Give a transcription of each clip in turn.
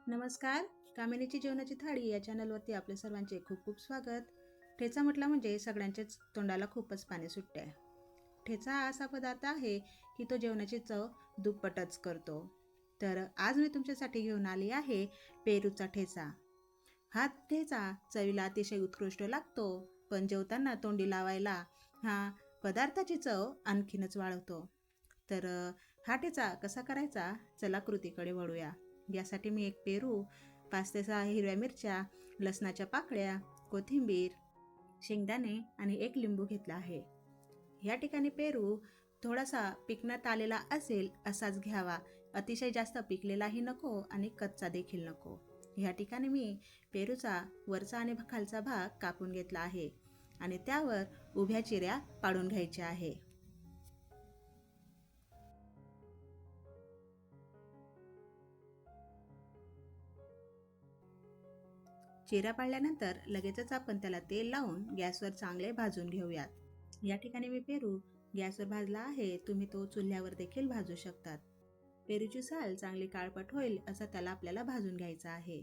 नमस्कार. कामिनीची जेवणाची थाळी या चॅनलवरती आपले सर्वांचे खूप खूप स्वागत. ठेचा म्हटला म्हणजे सगळ्यांच्याच तोंडाला खूपच पाणी सुटते. ठेचा हा असा पदार्थ आहे की तो जेवणाची चव दुप्पटच करतो. तर आज मी तुमच्यासाठी घेऊन आली आहे पेरूचा ठेचा. हा ठेचा चवीला अतिशय उत्कृष्ट लागतो, पण जेवताना तोंडी लावायला हा पदार्थाची चव आणखीनच वाढवतो. तर हा ठेचा कसा करायचा, चला कृतीकडे वळूया. यासाठी मी एक पेरू, 5 ते 6 हिरव्या मिरच्या, लसणाच्या पाकळ्या, कोथिंबीर, शेंगदाणे आणि एक लिंबू घेतला आहे. या ठिकाणी पेरू थोडासा पिकण्यात आलेला असेल असाच घ्यावा. अतिशय जास्त पिकलेलाही नको आणि कच्चा देखील नको. या ठिकाणी मी पेरूचा वरचा आणि खालचा भाग कापून घेतला आहे आणि त्यावर उभ्या चिऱ्या पाडून घ्यायच्या आहे. चिऱ्या पाडल्यानंतर लगेचच आपण त्याला तेल लावून गॅसवर चांगले भाजून घेऊयात. या ठिकाणी मी पेरू गॅसवर भाजला आहे, तुम्ही तो चुल्ह्यावर देखील भाजू शकतात. पेरूची साल चांगली काळपट होईल असं त्याला आपल्याला भाजून घ्यायचं आहे.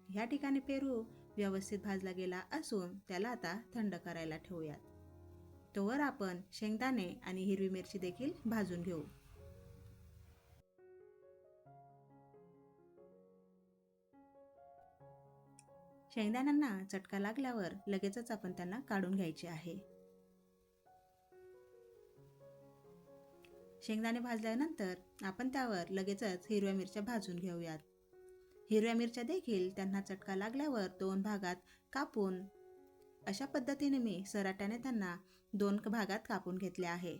या ठिकाणी पेरू व्यवस्थित भाजला गेला असून त्याला आता थंड करायला ठेवूयात. तोवर आपण शेंगदाणे आणि हिरवी मिरची देखील भाजून घेऊ. शेंगदाण्यांना चटका लागल्यावर लगेचच आपण त्यांना काढून घ्यायचे आहे. शेंगदाणे भाजल्यानंतर आपण त्यावर लगेचच हिरव्या मिरच्या भाजून घेऊयात. हिरव्या मिरच्या देखील त्यांना चटका लागल्यावर 2 भागात कापून अशा पद्धतीने मी सराट्याने त्यांना 2 भागात कापून घेतले आहे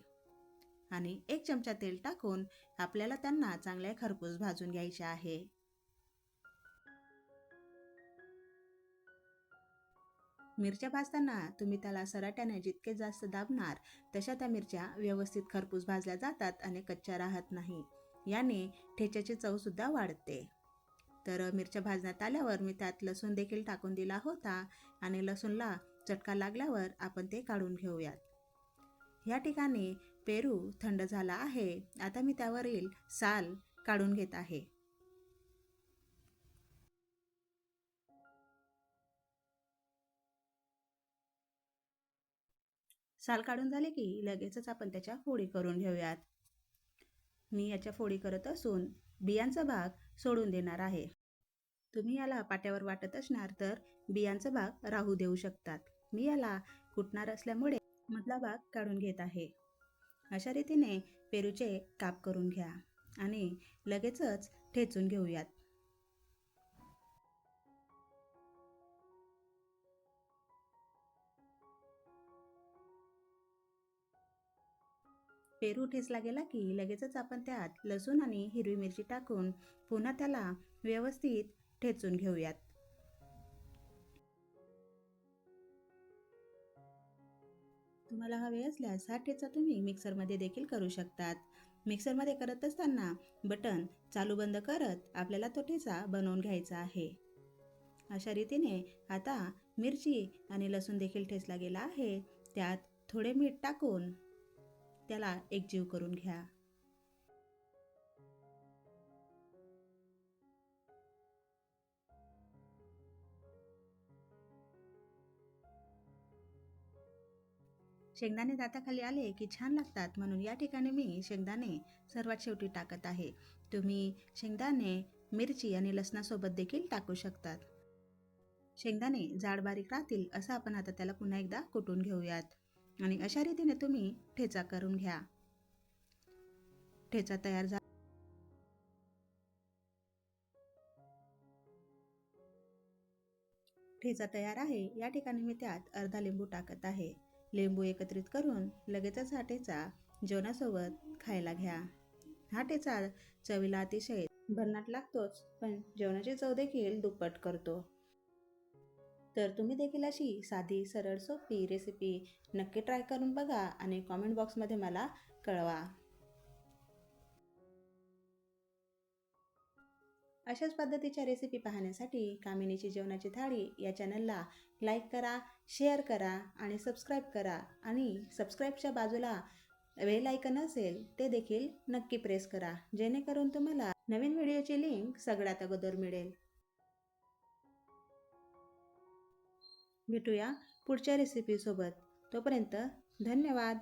आणि 1 चमचा तेल टाकून आपल्याला त्यांना चांगले खरपूस भाजून घ्यायचे आहे. मिरच्या भाजताना तुम्ही त्याला सराट्याने जितके जास्त दाबणार तशा त्या मिरच्या व्यवस्थित खरपूस भाजल्या जातात आणि कच्च्या राहत नाही. याने ठेच्याची चवसुद्धा वाढते. तर मिरच्या भाजण्यात आल्यावर मी त्यात लसूण देखील टाकून दिला होता आणि लसूणला चटका लागल्यावर आपण ते काढून घेऊयात. या ठिकाणी पेरू थंड झाला आहे. आता मी त्यावरील साल काढून घेत आहे. साल काढून झाले की लगेचच आपण त्याच्या फोडी करून घेऊयात. मी याच्या फोडी करत असून बियांचा भाग सोडून देणार आहे. तुम्ही याला पाट्यावर वाटत असणार तर बियांचा भाग राहू देऊ शकतात. मी याला कुटणार असल्यामुळे मधला भाग काढून घेत आहे. अशा रीतीने पेरूचे काप करून घ्या आणि लगेचच ठेचून घेऊयात. पेरू ठेचला गेला की लगेचच आपण त्यात लसूण आणि हिरवी मिरची टाकून पुन्हा त्याला व्यवस्थित ठेचून घेऊयात. तुम्हाला हवे असल्यास हा ठेचा तुम्ही मिक्सरमध्ये देखील करू शकतात. मिक्सरमध्ये करत असताना बटन चालू बंद करत आपल्याला तो ठेचा बनवून घ्यायचा आहे. अशा रीतीने आता मिरची आणि लसूण देखील ठेचला गेला आहे. त्यात थोडे मीठ टाकून त्याला एकजीव करून घ्या. शेंगदाणे दाताखाली आले की छान लागतात, म्हणून या ठिकाणी मी शेंगदाणे सर्वात शेवटी टाकत आहे. तुम्ही शेंगदाणे मिरची आणि लसणासोबत देखील टाकू शकतात. शेंगदाणे जाड बारीक राहतील असं आपण आता त्याला पुन्हा एकदा कुटून घेऊयात आणि अशा रीतीने तुम्ही ठेचा करून घ्या. ठेचा तयार झाला. ठेचा तयार आहे. या ठिकाणी मी त्यात अर्धा लिंबू टाकत आहे. लिंबू एकत्रित करून लगेचच हा ठेचा जेवणासोबत खायला घ्या. हा ठेचा चवीला अतिशय भन्नाट लागतोच, पण जेवणाची चव देखील दुप्पट करतो. तर तुम्ही देखील अशी साधी सरळ सोपी रेसिपी नक्की ट्राय करून बघा आणि कॉमेंट बॉक्समध्ये मला कळवा. अशाच पद्धतीच्या रेसिपी पाहण्यासाठी कामिनीची जेवणाची थाळी या चॅनलला लाईक करा, शेअर करा आणि सबस्क्राईब करा आणि सबस्क्राईबच्या बाजूला बेल आयकन असेल ते देखील नक्की प्रेस करा, जेणेकरून तुम्हाला नवीन व्हिडिओची लिंक सगळ्यात अगोदर मिळेल. भेटूया पुढच्या रेसिपीसोबत. तोपर्यंत धन्यवाद.